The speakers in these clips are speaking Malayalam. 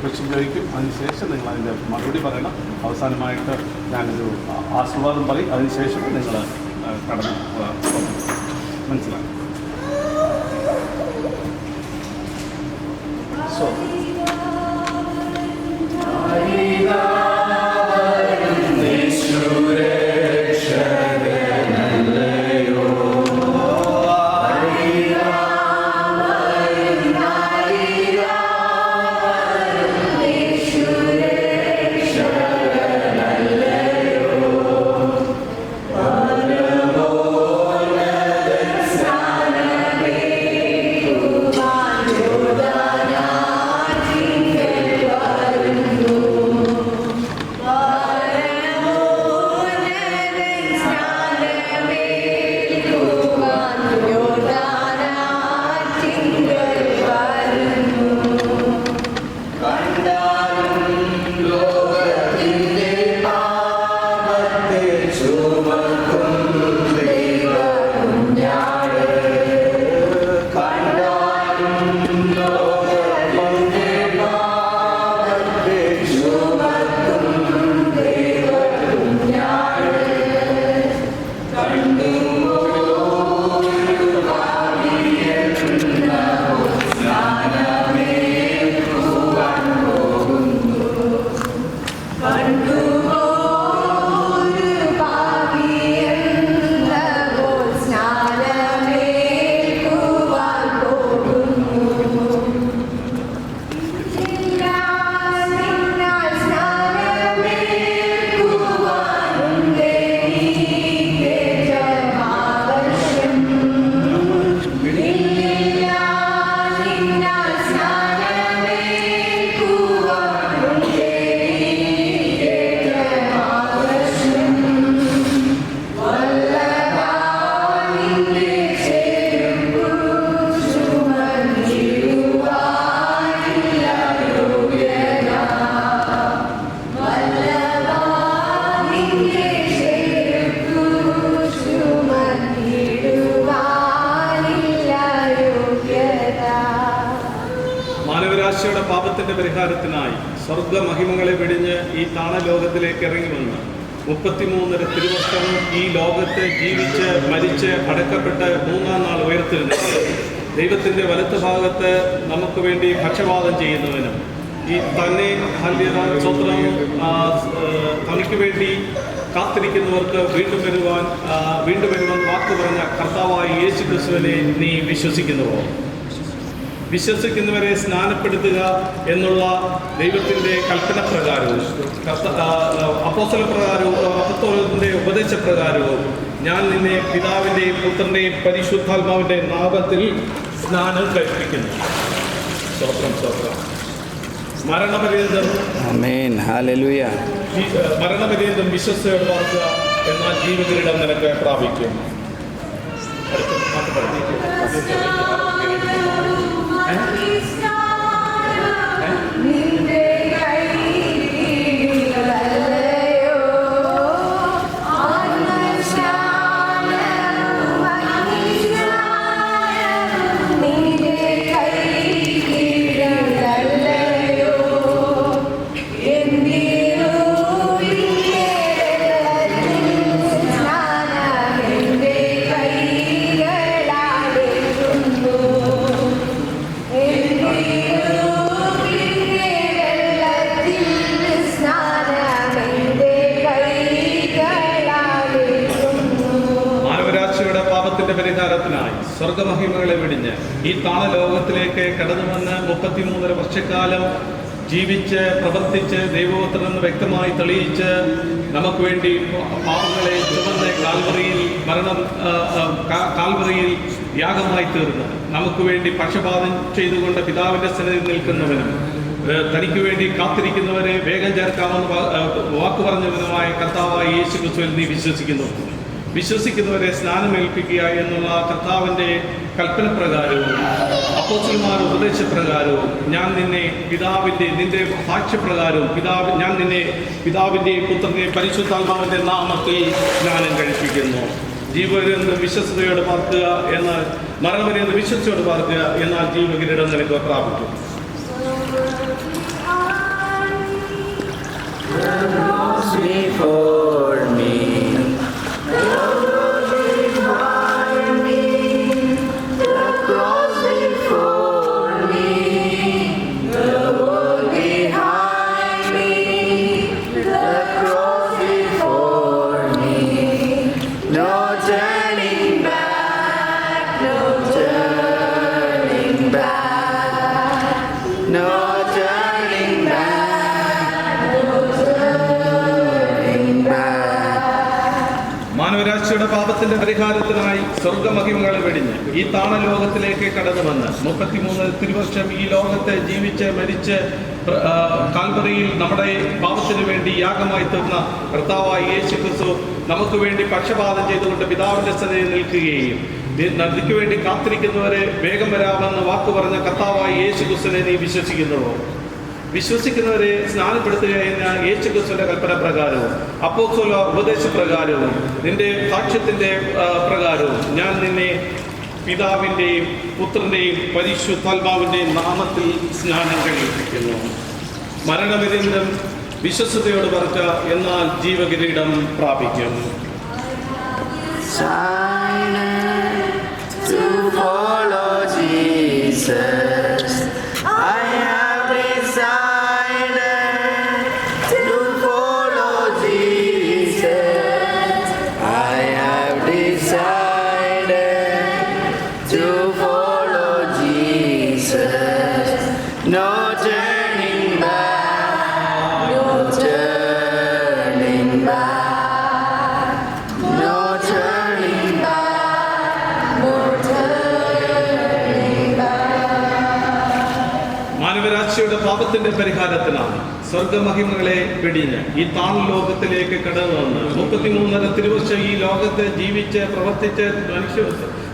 ഉപയോഗിക്കും. അതിനുശേഷം നിങ്ങൾ അതിൻ്റെ മറുപടി പറയണം. അവസാനമായിട്ട് ഞാനൊരു ആശീർവാദം പറയും. അതിനുശേഷം നിങ്ങൾ കടന്നു മനസ്സിലാക്കും. സോ പാപത്തിന്റെ പരിഹാരത്തിനായി സ്വർഗമഹിമങ്ങളെ വെടിഞ്ഞ് ഈ താണലോകത്തിലേക്ക് ഇറങ്ങി വന്ന് 33 തിരുവർഷം ഈ ലോകത്തെ ജീവിച്ച് മരിച്ച് അടക്കപ്പെട്ട് 3-ാം നാൾ ഉയർത്തെഴുന്നേറ്റ് ദൈവത്തിൻ്റെ വലത്ത് ഭാഗത്ത് നമുക്ക് വേണ്ടി പക്ഷപാതം ചെയ്യുന്നവനും ഈ തന്നെ സ്വത്രം തനിക്ക് വേണ്ടി കാത്തിരിക്കുന്നവർക്ക് വീണ്ടും വരുവാൻ വാക്ക് പറഞ്ഞ കർത്താവായ യേശു ക്രിസ്തുവിനെ നീ വിശ്വസിക്കുന്നുവോ? വിശ്വസിക്കുന്നവരെ സ്നാനപ്പെടുത്തുക എന്നുള്ള ദൈവത്തിൻ്റെ കൽപ്പന പ്രകാരവും അപ്പോസ്തലന്റെ ഉപദേശപ്രകാരവും ഞാൻ നിന്നെ പിതാവിൻ്റെയും പുത്രൻ്റെയും പരിശുദ്ധാത്മാവിൻ്റെ നാമത്തിൽ സ്നാനം കഴിപ്പിക്കുന്നു. സ്തോത്രം. മരണപര്യന്തം വിശ്വസ്തയോട് പാർക്കുക, എന്നാൽ ജീവകിരീടം നിനക്ക് പ്രാപിക്കും. പരിഹാരത്തിനായി സ്വർഗമഹിമകളെ വെടിഞ്ഞ് ഈ താണലോകത്തിലേക്ക് കടന്നു വന്ന് 33 വർഷക്കാലം ജീവിച്ച് പ്രവർത്തിച്ച് ദൈവപുത്രനെന്ന് വ്യക്തമായി തെളിയിച്ച് നമുക്ക് വേണ്ടി പാപങ്ങളെ ചുമന്ന് കാൽവറിയിൽ യാഗമായി തീർന്ന് നമുക്ക് വേണ്ടി പക്ഷപാതം ചെയ്തുകൊണ്ട് പിതാവിൻ്റെ സന്നിധിയിൽ നിൽക്കുന്നവനും തനിക്ക് വേണ്ടി കാത്തിരിക്കുന്നവരെ വേഗം ചേർക്കാമെന്ന് വാക്ക് പറഞ്ഞവനുമായ കർത്താവായ യേശു ക്രിസ്തുവിൽ നീ വിശ്വസിക്കുന്നവരെ സ്നാനമേൽപ്പിക്കുക എന്നുള്ള കർത്താവിൻ്റെ കൽപ്പന പ്രകാരവും അപ്പോസ്തലന്മാരുടെ ഉപദേശപ്രകാരവും ഞാൻ നിന്നെ നിന്റെ സാക്ഷ്യപ്രകാരവും ഞാൻ നിന്നെ പിതാവിൻ്റെയും പുത്രൻ്റെയും പരിശുദ്ധാത്മാവിൻ്റെ നാമത്തിൽ സ്നാനം കഴിപ്പിക്കുന്നു. ജീവപര്യന്തം വിശ്വസ്തയോട് പാർക്കുക, എന്നാൽ മരണപര്യന്തം വിശ്വസ്തയോട് പാർക്കുക, എന്നാൽ ജീവകിരീടം നിനക്ക് പ്രാപിക്കും. മാനവരാശിയുടെ പാപത്തിന്റെ പരിഹാരത്തിനായി സ്വർഗമഹിമകളെ വെടിഞ്ഞ് ഈ താണലോകത്തിലേക്ക് കടന്നു വന്ന് 33 തിരുവർഷം ഈ ലോകത്തെ ജീവിച്ച് മരിച്ച് കാൽവറിയിൽ നമ്മുടെ പാപത്തിന് വേണ്ടി യാഗമായി തീർന്ന കർത്താവായ യേശു ക്രിസ്തു നമുക്ക് വേണ്ടി പക്ഷപാതം ചെയ്തുകൊണ്ട് പിതാവിന്റെ സന്നിധിയിൽ നിൽക്കുകയും നദിക്ക് വേണ്ടി കാത്തിരിക്കുന്നവരെ വേഗം വരാമെന്ന് വാക്കു പറഞ്ഞ കർത്താവായ യേശു ക്രിസ്തുവിനെ നീ വിശ്വസിക്കുന്നുവോ? വിശ്വസിക്കുന്നവരെ സ്നാനപ്പെടുത്തുക എന്ന യേശു ക്രിസ്തുവിന്റെ കൽപ്പന പ്രകാരവും അപ്പോസ്തല ഉപദേശപ്രകാരവും നിന്റെ സാക്ഷ്യത്തിന്റെ പ്രകാരവും ഞാൻ നിന്നെ പിതാവിൻ്റെയും പുത്രൻ്റെയും പരിശുദ്ധാത്മാവിൻ്റെയും നാമത്തിൽ സ്നാനം കഴിപ്പിക്കുന്നു. മരണപര്യന്തം വിശ്വസ്തയോട് പറക്കുക, എന്നാൽ ജീവകിരീടം പ്രാപിക്കും. മാനവരാശിയുടെ പാപത്തിന്റെ പരിഹാരത്തിനാണ് സ്വർഗമഹിമകളെ വെടിഞ്ഞ് ഈ താൺ ലോകത്തിലേക്ക് കടന്നു വന്ന് 33 തിരുവർഷം ഈ ലോകത്ത് ജീവിച്ച് പ്രവർത്തിച്ച് മനുഷ്യ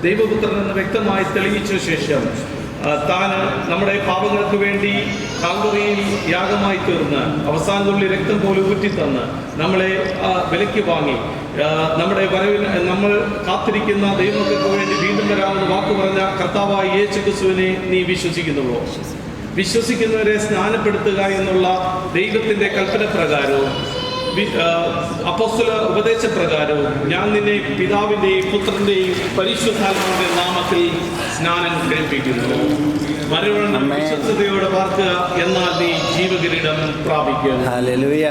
ദൈവപുത്രൻ എന്ന് വ്യക്തമായി തെളിയിച്ച ശേഷം താൻ നമ്മുടെ പാപങ്ങൾക്ക് വേണ്ടി കാൽവറിയിൽ യാഗമായി തീർന്ന് അവസാന തുള്ളി രക്തം പോലും ഊറ്റിത്തന്ന് നമ്മളെ വിലയ്ക്ക് വാങ്ങി നമ്മുടെ വരവിന് നമ്മൾ കാത്തിരിക്കുന്ന ദൈവങ്ങൾക്ക് വേണ്ടി വീണ്ടും വരാമെന്ന് വാക്കു പറഞ്ഞ കർത്താവായ യേശു ക്രിസ്തുവിനെ നീ വിശ്വസിക്കുന്നുവോ? വിശ്വസിക്കുന്നവരെ സ്നാനപ്പെടുത്തുക എന്നുള്ള ദൈവത്തിന്റെ കൽപ്പന പ്രകാരവും അപ്പോസ്തല ഉപദേശപ്രകാരവും ഞാൻ നിന്നെ പിതാവിൻ്റെയും പുത്രൻ്റെയും പരിശുദ്ധാത്മാവിന്റെ നാമത്തിൽ സ്നാനം കഴിപ്പിക്കുന്നു. മരണം വിശ്വസ്തയോടെ പാർക്കുക, എന്നാൽ നീ ജീവകിരീടം പ്രാപിക്കും. ഹല്ലേലൂയ.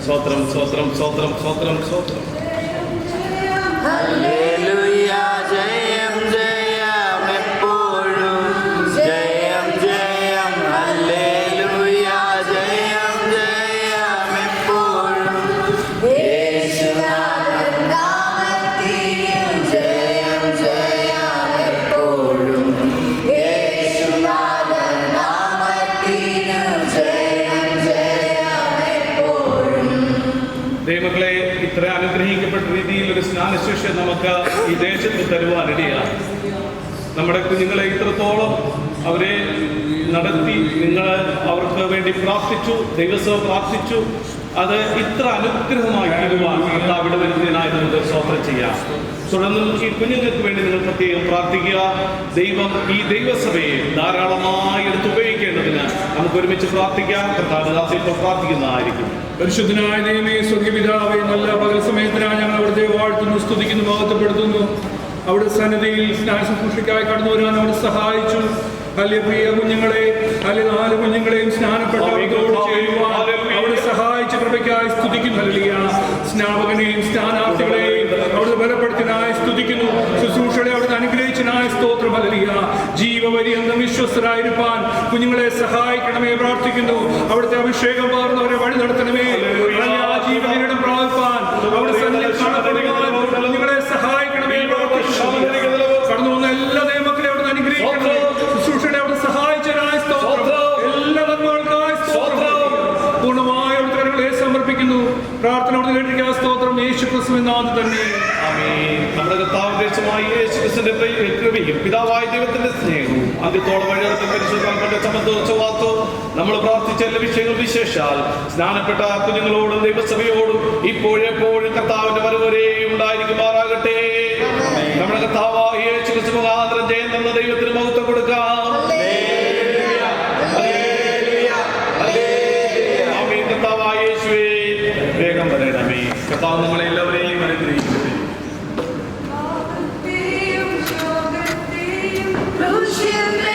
സ്വോത്രം സ്വോത്രം സ്വോത്രം സ്വോത്രം സ്വോത്രം. ഹല്ലേലൂയ. ജയം ജയം എപ്പോഴും ജയം ജയം. ഹല്ലേലൂയ. ജയം ജയം എപ്പോഴും യേശുനാഥൻ നാമത്തിൽ ജയം ജയം എപ്പോഴും യേശുനാഥൻ നാമത്തിൽ ജയം ജയം എപ്പോഴും. ദൈവങ്ങളെ, ഇത്ര അനുഗ്രഹിക്കപ്പെട്ട രീതിയിൽ ഒരു സ്നാനശിക്ഷ നമുക്ക് ഈ ദേശത്ത് തരുവാനിടയാണ്. നമ്മുടെ കുഞ്ഞുങ്ങളെ ഇത്രത്തോളം അവരെ നടത്തി നിങ്ങൾ അവർക്ക് വേണ്ടി പ്രാർത്ഥിച്ചു, ദൈവസഭ പ്രാർത്ഥിച്ചു. അത് ഇത്ര അനുഗ്രഹമായി തീരുവാൻ കർത്താവിടെ വരുന്നതിനായി നമുക്ക് സ്തോത്രം ചെയ്യാം. തുടർന്നും ഈ കുഞ്ഞുങ്ങൾക്ക് വേണ്ടി നിങ്ങൾ പ്രത്യേകം പ്രാർത്ഥിക്കുക. ദൈവം ഈ ദൈവസഭയെ ധാരാളമായി എടുത്തുപയോഗിക്കേണ്ടതിന് നമുക്ക് ഒരുമിച്ച് പ്രാർത്ഥിക്കാം. കർത്താവ് ഇപ്പോൾ പ്രാർത്ഥിക്കുന്നതായിരിക്കും. പരിശുദ്ധനായ ദൈവമേ, സ്വർഗ്ഗപിതാവേ, നല്ല പകൽ സമയത്തിനായി ഞങ്ങൾ അവിടുത്തെ വാഴ്ത്തുന്നു, സ്തുതിക്കുന്നു, മഹത്വപ്പെടുത്തുന്നു. അവിടെ സന്നിധിയിൽ സ്നാന ശുശ്രൂഷയ്ക്കായി കടന്നു വരാൻ അവിടെ സഹായിച്ചു. അല്ലെ പ്രിയ കുഞ്ഞുങ്ങളെ, അല്ലെ 4 കുഞ്ഞുങ്ങളെയും സ്നാനപ്പെട്ടവരോട് ചെയ്യുവാൻ അവിടെ സഹായിച്ച കൃപയ്ക്കായി സ്തുതിക്കുന്നു. ഹല്ലേലൂയ. സ്നാപകനെയും സ്ഥാനാർത്ഥികളെയും അവിടെ ബലപ്പെടുത്തിനായി സ്തുതിക്കുന്നു. ശുശ്രൂഷകളെ അവിടെ അനുഗ്രഹിച്ചനായി സ്തോത്രം. ഹല്ലേലൂയ. ജീവപര്യന്തം വിശ്വസ്തരായിരിക്കാൻ കുഞ്ഞുങ്ങളെ സഹായിക്കണമേ പ്രാർത്ഥിക്കുന്നു. അവിടുത്തെ അഭിഷേകം പകർന്നവരെ വഴി നടത്തണമേ. ജീവകിരീടം പ്രാപിപ്പാൻ അവിടെ സന്നിധി കാണപ്പെടുവാൻ കുഞ്ഞുങ്ങളെ സഹായിക്കണമേ പ്രാർത്ഥിക്കുന്നു. കടന്നു വന്ന എല്ലാ ദൈവമക്കളെ അവിടെ അനുഗ്രഹിക്കണമേ. ശുശ്രൂഷയുടെ അവിടെ സഹായിച്ചതിനായി സ്തോത്രം. എല്ലാ നന്മകൾക്കായി സ്തോത്രം. പൂർണ്ണമായ അവിടുത്തെ സമർപ്പിക്കുന്നു. പ്രാർത്ഥന അവിടെ കേട്ടിരിക്കുക. സ്തോത്രം. യേശു ക്രിസ്തുവിൻ നാമത്തിൽ തന്നെ. ആമേൻ. നമ്മുടെ കർത്താവിന്റെ യേശുക്രിസ്തുവിന്റെ കൃപയും പിതാവായ ദൈവത്തിന്റെ സ്നേഹവും അന്ത്യത്തോളം വഴിയടക്കം പരിശുദ്ധാത്മാവിന്റെ സമത്വവാസവും നമ്മൾ പ്രാർത്ഥിച്ച എല്ലാ വിഷയങ്ങൾ വിശേഷാൽ സ്നാനപ്പെട്ട കുഞ്ഞുങ്ങളോടും ദൈവസഭയോടും ഇപ്പോഴെപ്പോഴും കർത്താവിന്റെ വരവരെ ഉണ്ടായിരിക്കുമാറാകട്ടെ. നമ്മുടെ കർത്താവായ യേശുക്രിസ്തു മുഖാന്തരം ജയം തന്ന ദൈവത്തിന് മഹത്വം കൊടുക്കാം. ആമേൻ. കർത്താവായ യേശുവേ, വേഗം വരണമേ. കർത്താവ് നമ്മളെ എല്ലാവരെയും അനുഗ്രഹിക്കട്ടെ. Lucian